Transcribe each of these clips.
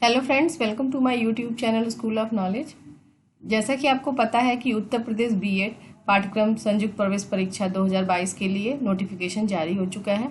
Hello friends, welcome to my YouTube channel school of knowledge. जैसा कि आपको पता है कि उत्तर प्रदेश बीएड पाठ्यक्रम संयुक्त प्रवेश परीक्षा 2022 के लिए नोटिफिकेशन जारी हो चुका है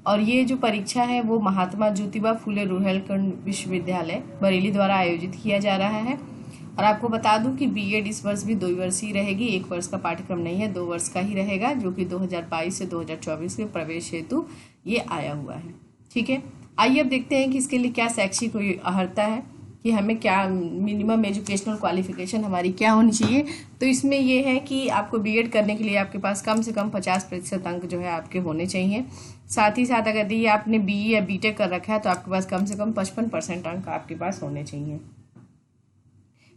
और ये जो परीक्षा है वो महात्मा ज्योतिबा फुले रुहेलखंड विश्वविद्यालय बरेली द्वारा आयोजित किया जा रहा है। और आपको बता दूं कि बीएड इस वर्ष भी 2 वर्षीय रहेगी, 1 वर्ष का पाठ्यक्रम नहीं है, 2 वर्ष का ही रहेगा, जो कि 2022 से 2024 के प्रवेश हेतु ये आया हुआ है। ठीक है, आइए अब देखते हैं कि इसके लिए क्या शैक्षिक अर्हता है, कि हमें क्या मिनिमम एजुकेशनल क्वालिफिकेशन हमारी क्या होनी चाहिए। तो इसमें ये है कि आपको बीएड करने के लिए आपके पास कम से कम 50% अंक जो है आपके होने चाहिए। साथ ही साथ अगर यदि आपने बीई या बीटेक कर रखा है तो आपके पास कम से कम 55% अंक आपके पास होने चाहिए।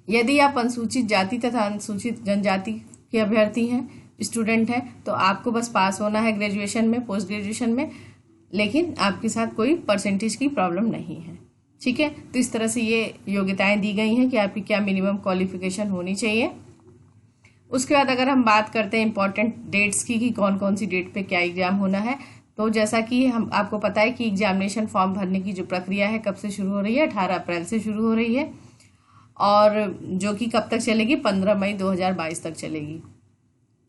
यदि आप अनुसूचित जाति तथा अनुसूचित जनजाति के अभ्यर्थी हैं, स्टूडेंट हैं, तो आपको बस पास होना है ग्रेजुएशन में, पोस्ट ग्रेजुएशन में, लेकिन आपके साथ कोई परसेंटेज की प्रॉब्लम नहीं है। ठीक है, तो इस तरह से ये योग्यताएं दी गई हैं कि आपकी क्या मिनिमम क्वालिफिकेशन होनी चाहिए। उसके बाद अगर हम बात करते हैं इंपॉर्टेंट डेट्स की, कि कौन कौन सी डेट पे क्या एग्जाम होना है, तो जैसा कि हम आपको पता है कि एग्जामिनेशन फॉर्म भरने की जो प्रक्रिया है कब से शुरू हो रही है, 18 अप्रैल से शुरू हो रही है, और जो कि कब तक चलेगी, 15 मई 2022 तक चलेगी।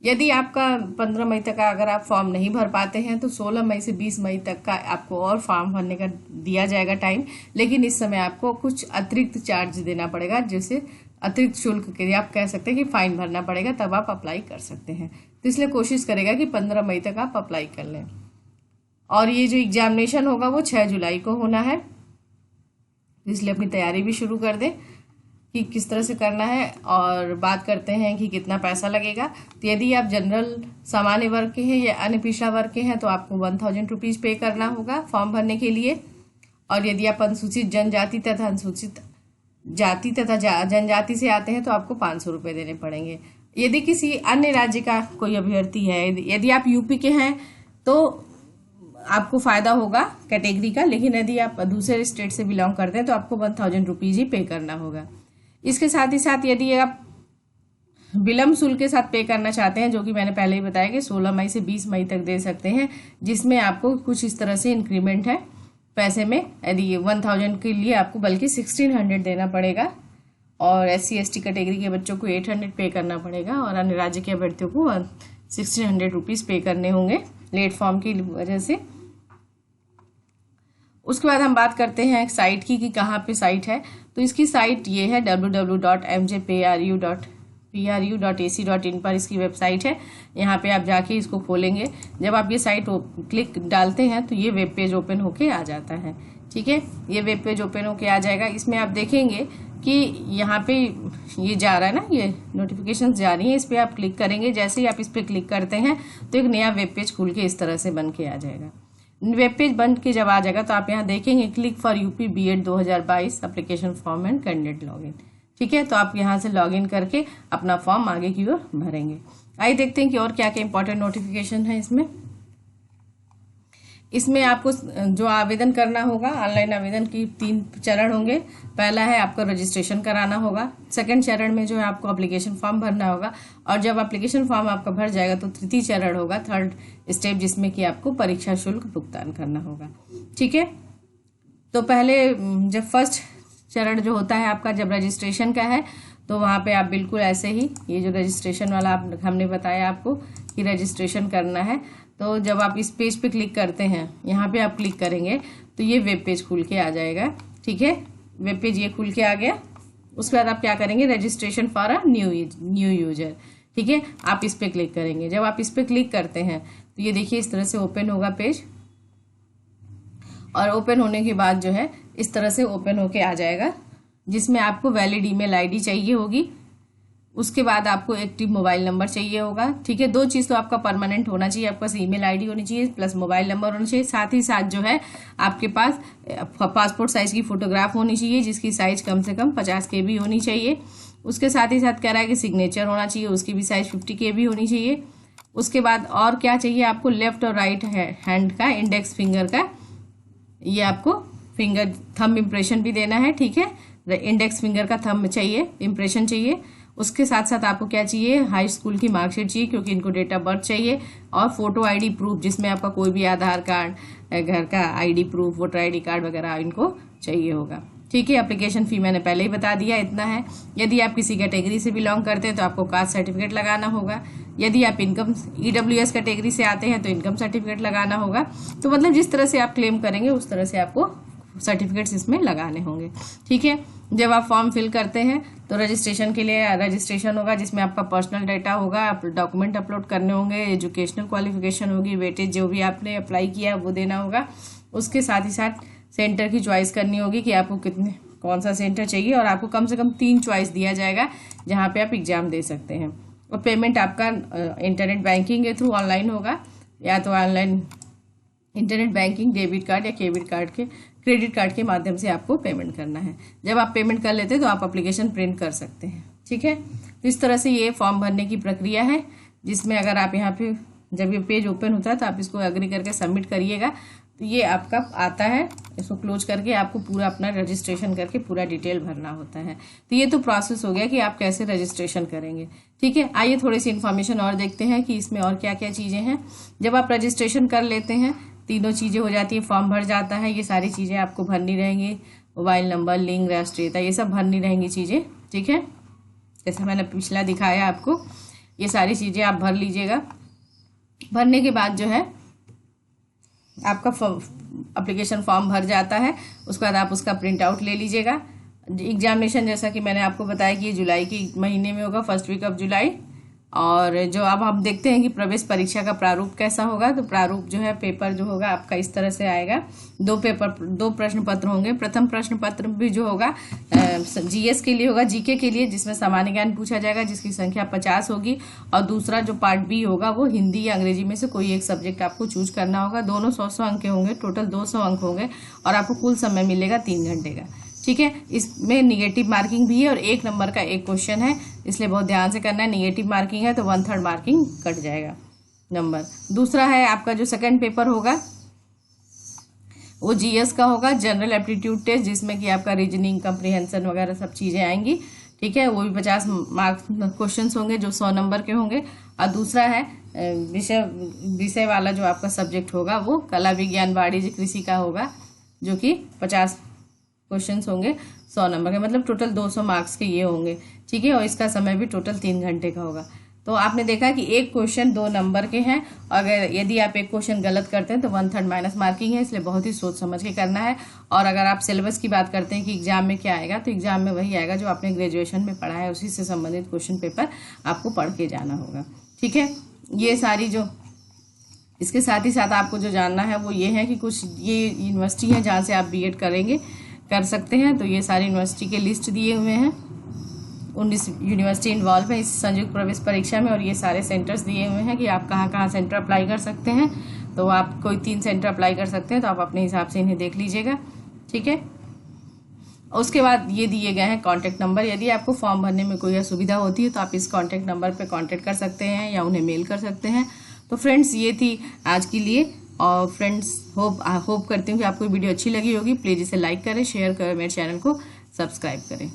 यदि आपका 15 मई तक का अगर आप फॉर्म नहीं भर पाते हैं तो 16 मई से 20 मई तक का आपको और फॉर्म भरने का दिया जाएगा टाइम, लेकिन इस समय आपको कुछ अतिरिक्त चार्ज देना पड़ेगा, जैसे अतिरिक्त शुल्क के लिए आप कह सकते हैं कि फाइन भरना पड़ेगा, तब आप अप्लाई कर सकते हैं। तो इसलिए कोशिश करेगा कि 15 मई तक आप अप्लाई कर लें। और ये जो एग्जामिनेशन होगा वो 6 जुलाई को होना है, इसलिए अपनी तैयारी भी शुरू कर दें कि किस तरह से करना है। और बात करते हैं कि कितना पैसा लगेगा। तो यदि आप जनरल सामान्य वर्ग के हैं या अन्य पिछड़ा वर्ग के हैं तो आपको 1000 रुपीज़ पे करना होगा फॉर्म भरने के लिए। और यदि आप अनुसूचित जनजाति तथा अनुसूचित जाति तथा जनजाति से आते हैं तो आपको 500 रुपये देने पड़ेंगे। यदि किसी अन्य राज्य का कोई अभ्यर्थी है, यदि आप यूपी के हैं तो आपको फायदा होगा कैटेगरी का, लेकिन यदि आप दूसरे स्टेट से बिलोंग करते हैं तो आपको 1000 रुपीज़ ही पे करना होगा। इसके साथ ही साथ यदि आप विलम्ब शुल्क के साथ पे करना चाहते हैं, जो कि मैंने पहले ही बताया कि 16 मई से 20 मई तक दे सकते हैं, जिसमें आपको कुछ इस तरह से इंक्रीमेंट है पैसे में। यदि 1000 के लिए आपको बल्कि 1600 देना पड़ेगा, और SC/ST कैटेगरी के बच्चों को 800 पे करना पड़ेगा, और अन्य राज्य के अभ्यर्थियों को 1600 रुपीज़ पे करने होंगे लेट फॉर्म की वजह से। उसके बाद हम बात करते हैं साइट की, कि कहाँ पे साइट है। तो इसकी साइट ये है www.mjpru.ac.in पर इसकी वेबसाइट है। यहाँ पे आप जाके इसको खोलेंगे। जब आप ये साइट क्लिक डालते हैं तो ये वेब पेज ओपन होके आ जाता है। ठीक है, ये वेब पेज ओपन होके आ जाएगा। इसमें आप देखेंगे कि यहाँ पे ये जा रहा है ना, ये नोटिफिकेशन जा रही है, इस पर आप क्लिक करेंगे। जैसे ही आप इस पर क्लिक करते हैं तो एक नया वेब पेज खुल के इस तरह से बन के आ जाएगा। वेब पेज बन के जब आ जाएगा तो आप यहाँ देखेंगे click for UP BEd 2022 application form and candidate login. ठीक है, तो आप यहाँ से लॉगिन करके अपना फॉर्म आगे की ओर भरेंगे। आइए देखते हैं कि और क्या क्या इंपॉर्टेंट नोटिफिकेशन है इसमें आपको जो आवेदन करना होगा, ऑनलाइन आवेदन की 3 चरण होंगे। पहला है आपको रजिस्ट्रेशन कराना होगा। सेकंड चरण में जो है आपको एप्लीकेशन फॉर्म भरना होगा, और जब एप्लीकेशन फॉर्म आपका भर जाएगा तो तृतीय चरण होगा, थर्ड स्टेप, जिसमें कि आपको परीक्षा शुल्क भुगतान करना होगा। ठीक है, तो पहले जब फर्स्ट चरण जो होता है आपका, जब रजिस्ट्रेशन का है, तो वहाँ पे आप बिल्कुल ऐसे ही, ये जो रजिस्ट्रेशन वाला हमने बताया आपको कि रजिस्ट्रेशन करना है, तो जब आप इस पेज पे क्लिक करते हैं, यहाँ पे आप क्लिक करेंगे तो ये वेब पेज खुल के आ जाएगा। ठीक है, वेब पेज ये खुल के आ गया। उसके बाद आप क्या करेंगे, registration for a new user. ठीक है, आप इस पे क्लिक करेंगे। जब आप इस पे क्लिक करते हैं तो ये देखिए इस तरह से ओपन होगा पेज, और ओपन होने के बाद जो है इस तरह से ओपन होके आ जाएगा, जिसमें आपको वैलिड ईमेल आईडी चाहिए होगी। उसके बाद आपको एक्टिव मोबाइल नंबर चाहिए होगा। ठीक है, 2 चीज़ तो आपका परमानेंट होना चाहिए, आपके पास ईमेल आईडी होनी चाहिए प्लस मोबाइल नंबर होना चाहिए। साथ ही साथ जो है आपके पास पासपोर्ट साइज की फोटोग्राफ होनी चाहिए, जिसकी साइज कम से कम 50 KB होनी चाहिए। उसके साथ ही साथ कह रहा है कि सिग्नेचर होना चाहिए, उसकी भी साइज 50 KB होनी चाहिए। उसके बाद और क्या चाहिए आपको, लेफ्ट और राइट हैंड का इंडेक्स फिंगर का, ये आपको फिंगर थंब इम्प्रेशन भी देना है। ठीक है, इंडेक्स फिंगर का थंब चाहिए, इम्प्रेशन चाहिए। उसके साथ साथ आपको क्या चाहिए, हाई स्कूल की मार्कशीट चाहिए, क्योंकि इनको डेट ऑफ बर्थ चाहिए, और फोटो आईडी प्रूफ, जिसमें आपका कोई भी आधार कार्ड, घर का ID proof, voter ID card वगैरह इनको चाहिए होगा। ठीक है। एप्लीकेशन फ़ी मैंने पहले ही बता दिया, इतना है। यदि आप किसी कैटेगरी से बिलोंग करते हैं तो आपको कास्ट सर्टिफिकेट लगाना होगा। यदि आप इनकम EWS कैटेगरी से आते हैं तो इनकम सर्टिफिकेट लगाना होगा। तो मतलब जिस तरह से आप क्लेम करेंगे उस तरह से आपको सर्टिफिकेट्स इसमें लगाने होंगे, ठीक है। जब आप फॉर्म फिल करते हैं तो रजिस्ट्रेशन के लिए रजिस्ट्रेशन होगा, जिसमें आपका पर्सनल डाटा होगा, आप डॉक्यूमेंट अपलोड करने होंगे, एजुकेशनल क्वालिफिकेशन होगी, वेटेज जो भी आपने अप्लाई किया वो देना होगा। उसके साथ ही साथ सेंटर की चॉइस करनी होगी कि आपको कौन सा सेंटर चाहिए, और आपको कम से कम 3 चॉइस दिया जाएगा जहाँ पे आप एग्जाम दे सकते हैं। और पेमेंट आपका इंटरनेट बैंकिंग के थ्रू ऑनलाइन होगा, या तो online internet banking debit card या क्रेडिट कार्ड के माध्यम से आपको पेमेंट करना है। जब आप पेमेंट कर लेते हैं तो आप एप्लीकेशन प्रिंट कर सकते हैं, ठीक है। तो इस तरह से ये फॉर्म भरने की प्रक्रिया है, जिसमें अगर आप यहाँ पे जब ये पेज ओपन होता है तो आप इसको एग्री करके सबमिट करिएगा, तो ये आपका आता है। इसको क्लोज करके आपको पूरा अपना रजिस्ट्रेशन करके पूरा डिटेल भरना होता है। तो ये तो प्रोसेस हो गया कि आप कैसे रजिस्ट्रेशन करेंगे, ठीक है। आइए थोड़ी सी इन्फॉर्मेशन और देखते हैं कि इसमें और क्या क्या चीज़ें हैं। जब आप रजिस्ट्रेशन कर लेते हैं, तीनों चीज़ें हो जाती हैं, फॉर्म भर जाता है, ये सारी चीज़ें आपको भरनी रहेंगी, मोबाइल नंबर, लिंग, राष्ट्रीयता, ये सब भरनी रहेंगी चीज़ें, ठीक है। जैसे मैंने पिछला दिखाया आपको, ये सारी चीज़ें आप भर लीजिएगा। भरने के बाद जो है आपका एप्लीकेशन फॉर्म भर जाता है। उसके बाद आप उसका प्रिंट आउट ले लीजिएगा। एग्जामिनेशन जैसा कि मैंने आपको बताया कि ये जुलाई के महीने में होगा, फर्स्ट वीक ऑफ जुलाई। और जो अब हम देखते हैं कि प्रवेश परीक्षा का प्रारूप कैसा होगा, तो प्रारूप जो है पेपर जो होगा आपका इस तरह से आएगा। 2 प्रश्न पत्र होंगे। प्रथम प्रश्न पत्र भी जो होगा GS के लिए होगा, GK के लिए, जिसमें सामान्य ज्ञान पूछा जाएगा, जिसकी संख्या 50 होगी। और दूसरा जो पार्ट B होगा वो हिंदी या अंग्रेजी में से कोई एक सब्जेक्ट आपको चूज करना होगा। दोनों 100 अंक के होंगे, टोटल 200 अंक होंगे, और आपको कुल समय मिलेगा 3 घंटे का, ठीक है। इसमें निगेटिव मार्किंग भी है और 1 नंबर का एक क्वेश्चन है, इसलिए बहुत ध्यान से करना है। निगेटिव मार्किंग है तो 1/3 मार्किंग कट जाएगा नंबर। दूसरा है आपका जो सेकंड पेपर होगा वो GS का होगा, जनरल एप्टीट्यूड टेस्ट, जिसमें कि आपका रीजनिंग, कंप्रीहेंशन वगैरह सब चीज़ें आएंगी, ठीक है। वो भी 50 मार्क्स क्वेश्चन होंगे जो 100 नंबर के होंगे। और दूसरा है विषय वाला जो आपका सब्जेक्ट होगा वो कला, विज्ञान, वाणिज्य, कृषि का होगा, जो कि 50 क्वेश्चंस होंगे 100 नंबर के, मतलब टोटल 200 मार्क्स के ये होंगे, ठीक है। और इसका समय भी टोटल 3 घंटे का होगा। तो आपने देखा कि एक क्वेश्चन 2 नंबर के हैं, अगर यदि आप एक क्वेश्चन गलत करते हैं तो 1/3 माइनस मार्किंग है, इसलिए बहुत ही सोच समझ के करना है। और अगर आप सिलेबस की बात करते हैं कि एग्जाम में क्या आएगा, तो एग्जाम में वही आएगा जो आपने ग्रेजुएशन में पढ़ा है, उसी से संबंधित क्वेश्चन पेपर आपको पढ़ के जाना होगा, ठीक है। ये सारी जो इसके साथ ही साथ आपको जो जानना है वो ये है कि कुछ ये यूनिवर्सिटी है जहाँ से आप B.Ed कर सकते हैं। तो ये सारी यूनिवर्सिटी के लिस्ट दिए हुए हैं, 19 यूनिवर्सिटी इन्वॉल्व है इस संयुक्त प्रवेश परीक्षा में, और ये सारे सेंटर्स दिए हुए हैं कि आप कहाँ कहाँ सेंटर अप्लाई कर सकते हैं। तो आप कोई 3 सेंटर अप्लाई कर सकते हैं, तो आप अपने हिसाब से इन्हें देख लीजिएगा, ठीक है। उसके बाद ये दिए गए हैं कॉन्टैक्ट नंबर। यदि आपको फॉर्म भरने में कोई असुविधा होती है तो आप इस कॉन्टैक्ट नंबर पर कॉन्टैक्ट कर सकते हैं या उन्हें मेल कर सकते हैं। तो फ्रेंड्स ये थी आज के लिए, और फ्रेंड्स होप करती हूँ कि आपको वीडियो अच्छी लगी होगी। प्लीज़ इसे लाइक करें, शेयर करें, मेरे चैनल को सब्सक्राइब करें।